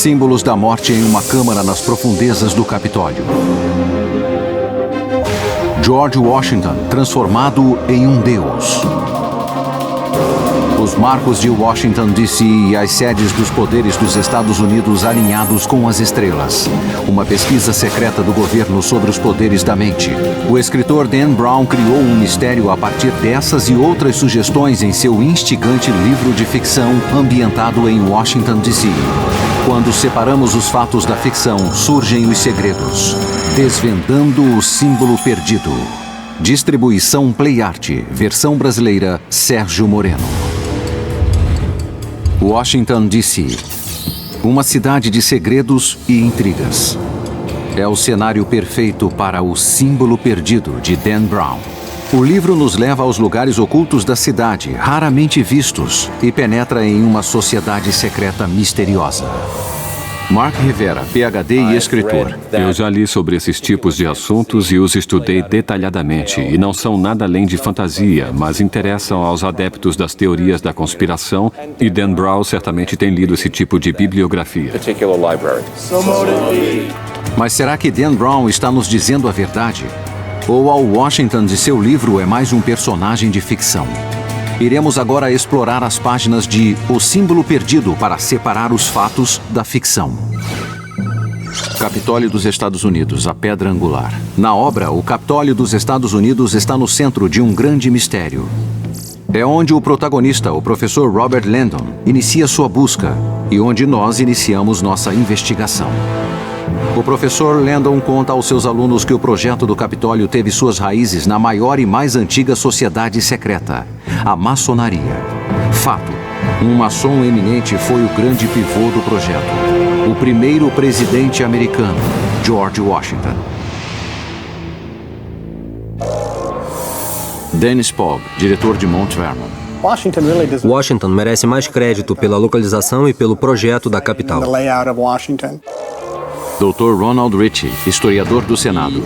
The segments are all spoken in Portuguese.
Símbolos da morte em uma câmara nas profundezas do Capitólio. George Washington, transformado em um deus. Os marcos de Washington, D.C. e as sedes dos poderes dos Estados Unidos alinhados com as estrelas. Uma pesquisa secreta do governo sobre os poderes da mente. O escritor Dan Brown criou um mistério a partir dessas e outras sugestões em seu instigante livro de ficção ambientado em Washington, D.C. Quando separamos os fatos da ficção, surgem os segredos. Desvendando o símbolo perdido. Distribuição PlayArt, versão brasileira, Sérgio Moreno. Washington, D.C. Uma cidade de segredos e intrigas. É o cenário perfeito para O Símbolo Perdido, de Dan Brown. O livro nos leva aos lugares ocultos da cidade, raramente vistos, e penetra em uma sociedade secreta misteriosa. Mark Rivera, PhD e escritor. Eu já li sobre esses tipos de assuntos e os estudei detalhadamente, e não são nada além de fantasia, mas interessam aos adeptos das teorias da conspiração, e Dan Brown certamente tem lido esse tipo de bibliografia. Mas será que Dan Brown está nos dizendo a verdade? Ou ao Washington de seu livro é mais um personagem de ficção? Iremos agora explorar as páginas de O Símbolo Perdido para separar os fatos da ficção. Capitólio dos Estados Unidos, a pedra angular. Na obra, o Capitólio dos Estados Unidos está no centro de um grande mistério. É onde o protagonista, o professor Robert Landon, inicia sua busca e onde nós iniciamos nossa investigação. O professor Landon conta aos seus alunos que o projeto do Capitólio teve suas raízes na maior e mais antiga sociedade secreta, a maçonaria. Fato: um maçom eminente foi o grande pivô do projeto. O primeiro presidente americano, George Washington. Dennis Pogg, diretor de Mount Vernon. Washington merece mais crédito pela localização e pelo projeto da capital. Dr. Ronald Ritchie, historiador do Senado.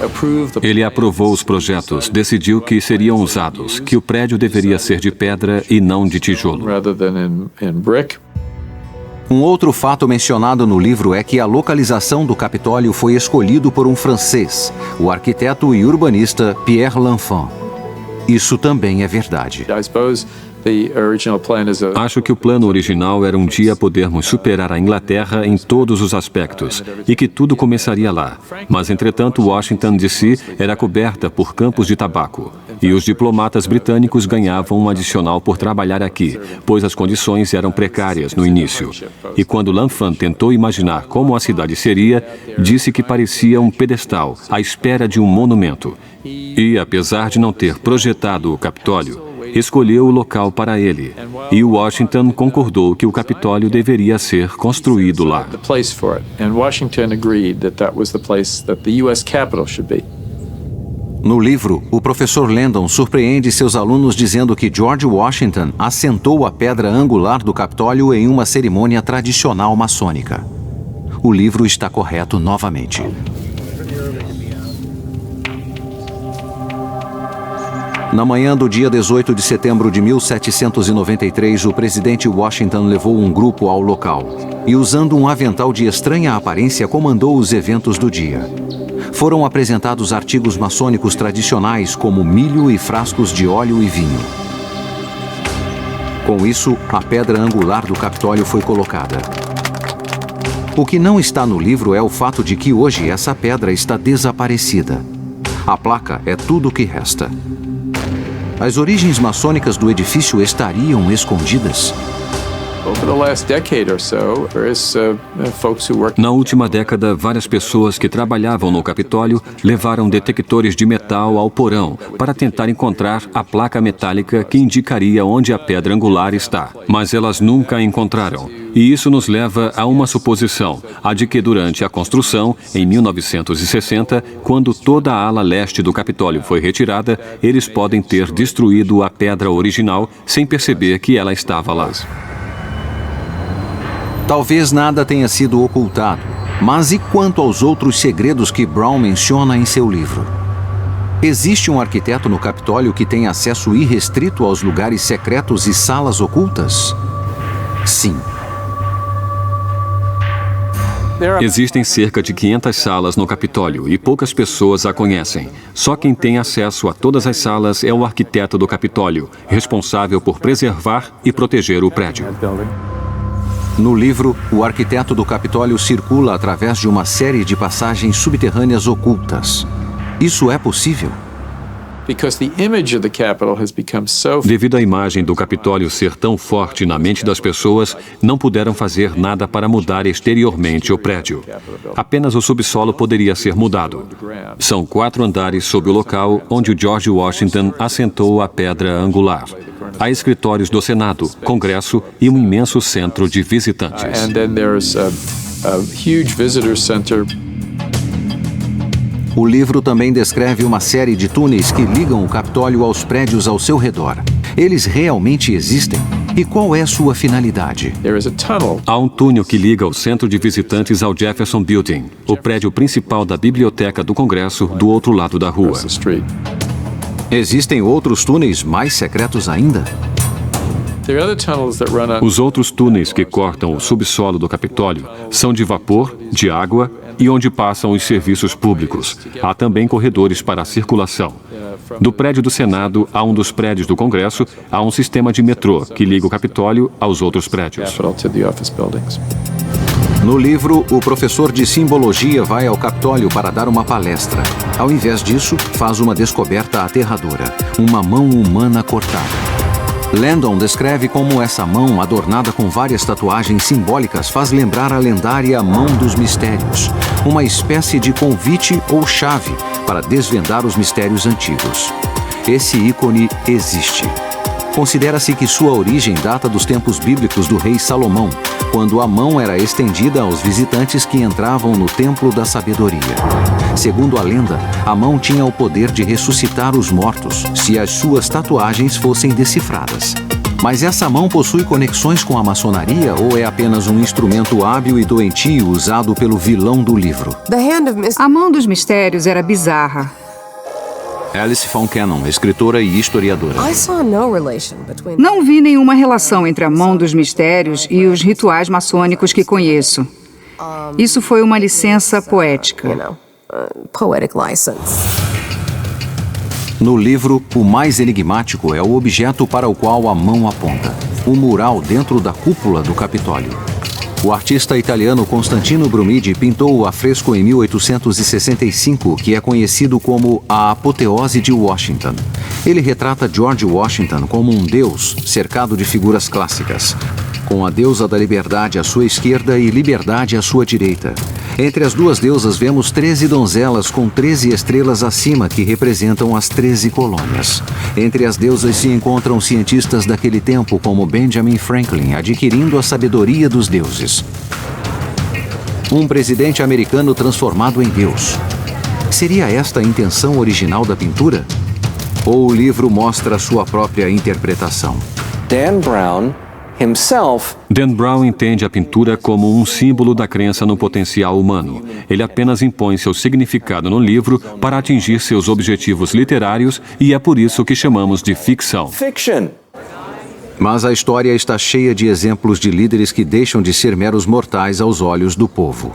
Ele aprovou os projetos, decidiu que seriam usados, que o prédio deveria ser de pedra e não de tijolo. Um outro fato mencionado no livro é que a localização do Capitólio foi escolhido por um francês, o arquiteto e urbanista Pierre L'Enfant. Isso também é verdade. Acho que o plano original era um dia podermos superar a Inglaterra em todos os aspectos e que tudo começaria lá. Mas, entretanto, Washington, D.C. era coberta por campos de tabaco e os diplomatas britânicos ganhavam um adicional por trabalhar aqui, pois as condições eram precárias no início. E quando L'Enfant tentou imaginar como a cidade seria, disse que parecia um pedestal à espera de um monumento. E, apesar de não ter projetado o Capitólio, escolheu o local para ele, e Washington concordou que o Capitólio deveria ser construído lá. No livro, o professor Landon surpreende seus alunos dizendo que George Washington assentou a pedra angular do Capitólio em uma cerimônia tradicional maçônica. O livro está correto novamente. Na manhã do dia 18 de setembro de 1793, o presidente Washington levou um grupo ao local e, usando um avental de estranha aparência, comandou os eventos do dia. Foram apresentados artigos maçônicos tradicionais como milho e frascos de óleo e vinho. Com isso, a pedra angular do Capitólio foi colocada. O que não está no livro é o fato de que hoje essa pedra está desaparecida. A placa é tudo o que resta. As origens maçônicas do edifício estariam escondidas? Na última década, várias pessoas que trabalhavam no Capitólio levaram detectores de metal ao porão para tentar encontrar a placa metálica que indicaria onde a pedra angular está. Mas elas nunca a encontraram. E isso nos leva a uma suposição, a de que durante a construção, em 1960, quando toda a ala leste do Capitólio foi retirada, eles podem ter destruído a pedra original sem perceber que ela estava lá. Talvez nada tenha sido ocultado, mas e quanto aos outros segredos que Brown menciona em seu livro? Existe um arquiteto no Capitólio que tem acesso irrestrito aos lugares secretos e salas ocultas? Sim. Existem cerca de 500 salas no Capitólio e poucas pessoas a conhecem. Só quem tem acesso a todas as salas é o arquiteto do Capitólio, responsável por preservar e proteger o prédio. No livro, o arquiteto do Capitólio circula através de uma série de passagens subterrâneas ocultas. Isso é possível? Devido à imagem do Capitólio ser tão forte na mente das pessoas, não puderam fazer nada para mudar exteriormente o prédio. Apenas o subsolo poderia ser mudado. São 4 andares sob o local onde o George Washington assentou a pedra angular. Há escritórios do Senado, Congresso e um imenso centro de visitantes. O livro também descreve uma série de túneis que ligam o Capitólio aos prédios ao seu redor. Eles realmente existem? E qual é sua finalidade? Há um túnel que liga o centro de visitantes ao Jefferson Building, o prédio principal da Biblioteca do Congresso, do outro lado da rua. Existem outros túneis mais secretos ainda? Os outros túneis que cortam o subsolo do Capitólio são de vapor, de água e onde passam os serviços públicos. Há também corredores para a circulação. Do prédio do Senado a um dos prédios do Congresso, há um sistema de metrô que liga o Capitólio aos outros prédios. No livro, o professor de simbologia vai ao Capitólio para dar uma palestra. Ao invés disso, faz uma descoberta aterradora: uma mão humana cortada. Landon descreve como essa mão, adornada com várias tatuagens simbólicas, faz lembrar a lendária Mão dos Mistérios, uma espécie de convite ou chave para desvendar os mistérios antigos. Esse ícone existe. Considera-se que sua origem data dos tempos bíblicos do rei Salomão, quando a mão era estendida aos visitantes que entravam no Templo da Sabedoria. Segundo a lenda, a mão tinha o poder de ressuscitar os mortos, se as suas tatuagens fossem decifradas. Mas essa mão possui conexões com a maçonaria ou é apenas um instrumento hábil e doentio usado pelo vilão do livro? A Mão dos Mistérios era bizarra. Alice Von Cannon, escritora e historiadora. Não vi nenhuma relação entre a Mão dos Mistérios e os rituais maçônicos que conheço. Isso foi uma licença poética. No livro, o mais enigmático é o objeto para o qual a mão aponta: o mural dentro da cúpula do Capitólio. O artista italiano Constantino Brumidi pintou o afresco em 1865, que é conhecido como a Apoteose de Washington. Ele retrata George Washington como um deus cercado de figuras clássicas, com a deusa da liberdade à sua esquerda e liberdade à sua direita. Entre as duas deusas vemos 13 donzelas com 13 estrelas acima que representam as 13 colônias. Entre as deusas se encontram cientistas daquele tempo como Benjamin Franklin, adquirindo a sabedoria dos deuses. Um presidente americano transformado em Deus. Seria esta a intenção original da pintura? Ou o livro mostra sua própria interpretação? Dan Brown entende a pintura como um símbolo da crença no potencial humano. Ele apenas impõe seu significado no livro para atingir seus objetivos literários e é por isso que chamamos de ficção. Mas a história está cheia de exemplos de líderes que deixam de ser meros mortais aos olhos do povo.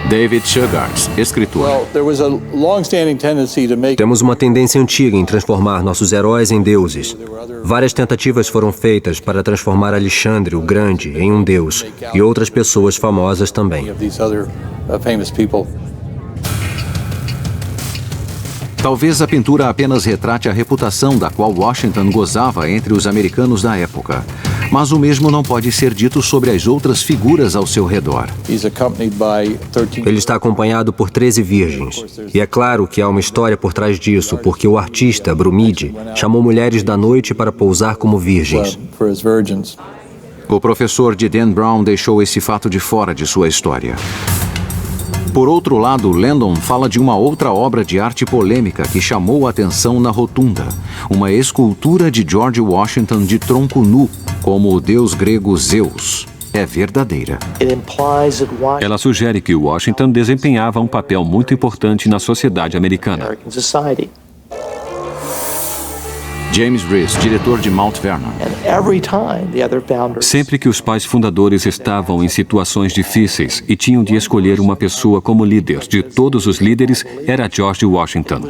David Shugart, escritor. Temos uma tendência antiga em transformar nossos heróis em deuses. Várias tentativas foram feitas para transformar Alexandre o Grande em um deus, e outras pessoas famosas também. Talvez a pintura apenas retrate a reputação da qual Washington gozava entre os americanos da época. Mas o mesmo não pode ser dito sobre as outras figuras ao seu redor. Ele está acompanhado por 13 virgens. E é claro que há uma história por trás disso, porque o artista, Brumidi, chamou mulheres da noite para pousar como virgens. O professor de Dan Brown deixou esse fato de fora de sua história. Por outro lado, Landon fala de uma outra obra de arte polêmica que chamou a atenção na Rotunda, uma escultura de George Washington de tronco nu, como o deus grego Zeus. É verdadeira. Ela sugere que Washington desempenhava um papel muito importante na sociedade americana. James Reese, diretor de Mount Vernon. Sempre que os pais fundadores estavam em situações difíceis e tinham de escolher uma pessoa como líder de todos os líderes, era George Washington.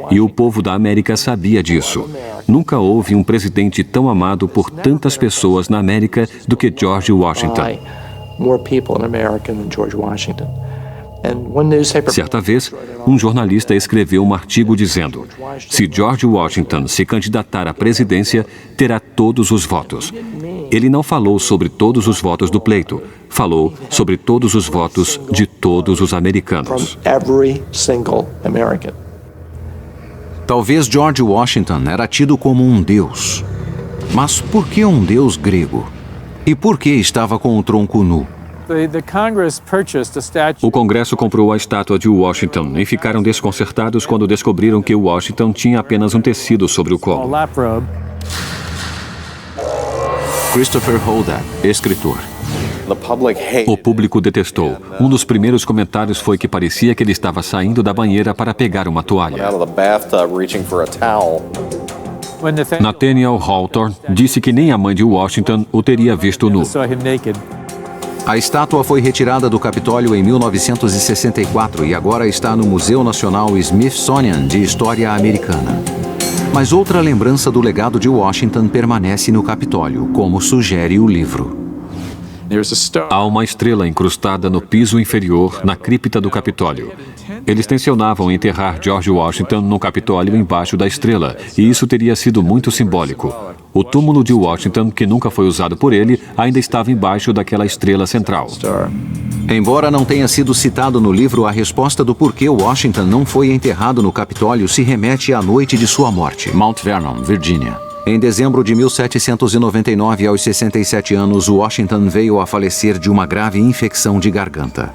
E o povo da América sabia disso. Nunca houve um presidente tão amado por tantas pessoas na América do que George Washington. Certa vez, um jornalista escreveu um artigo dizendo: se George Washington se candidatar à presidência, terá todos os votos. Ele não falou sobre todos os votos do pleito, falou sobre todos os votos de todos os americanos. Talvez George Washington era tido como um deus. Mas por que um deus grego? E por que estava com o tronco nu? O Congresso comprou a estátua de Washington e ficaram desconcertados quando descobriram que Washington tinha apenas um tecido sobre o colo. Christopher Holden, escritor. O público detestou. Um dos primeiros comentários foi que parecia que ele estava saindo da banheira para pegar uma toalha. Nathaniel Hawthorne disse que nem a mãe de Washington o teria visto nu. A estátua foi retirada do Capitólio em 1964 e agora está no Museu Nacional Smithsonian de História Americana. Mas outra lembrança do legado de Washington permanece no Capitólio, como sugere o livro. Há uma estrela incrustada no piso inferior, na cripta do Capitólio. Eles tensionavam enterrar George Washington no Capitólio embaixo da estrela, e isso teria sido muito simbólico. O túmulo de Washington, que nunca foi usado por ele, ainda estava embaixo daquela estrela central. Embora não tenha sido citado no livro, a resposta do porquê Washington não foi enterrado no Capitólio se remete à noite de sua morte, Mount Vernon, Virgínia. Em dezembro de 1799, aos 67 anos, Washington veio a falecer de uma grave infecção de garganta.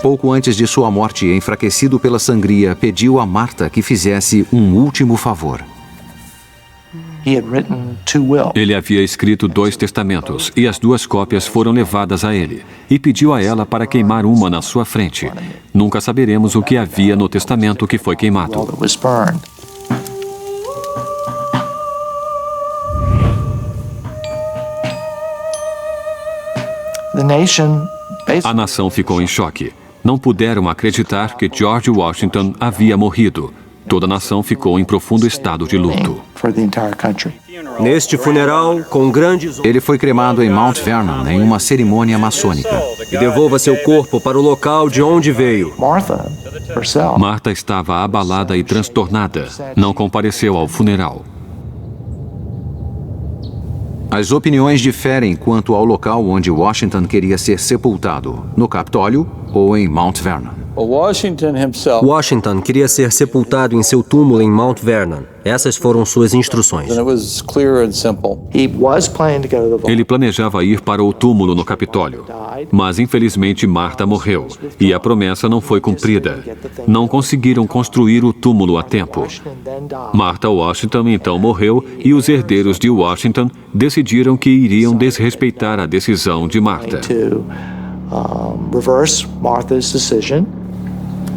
Pouco antes de sua morte, enfraquecido pela sangria, pediu a Martha que fizesse um último favor. Ele havia escrito 2 testamentos e as 2 cópias foram levadas a ele. E pediu a ela para queimar uma na sua frente. Nunca saberemos o que havia no testamento que foi queimado. A nação ficou em choque. Não puderam acreditar que George Washington havia morrido. Toda a nação ficou em profundo estado de luto. Neste funeral, com grandes... Ele foi cremado em Mount Vernon, em uma cerimônia maçônica. E devolva seu corpo para o local de onde veio. Martha estava abalada e transtornada. Não compareceu ao funeral. As opiniões diferem quanto ao local onde Washington queria ser sepultado, no Capitólio ou em Mount Vernon. Washington queria ser sepultado em seu túmulo em Mount Vernon. Essas foram suas instruções. Ele planejava ir para o túmulo no Capitólio, mas infelizmente Martha morreu e a promessa não foi cumprida. Não conseguiram construir o túmulo a tempo. Martha Washington então morreu e os herdeiros de Washington decidiram que iriam desrespeitar a decisão de Martha.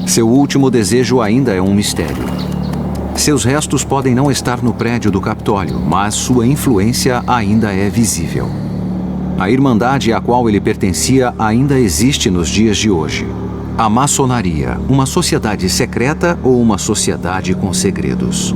Seu último desejo ainda é um mistério. Seus restos podem não estar no prédio do Capitólio, mas sua influência ainda é visível. A irmandade a qual ele pertencia ainda existe nos dias de hoje. A maçonaria, uma sociedade secreta ou uma sociedade com segredos?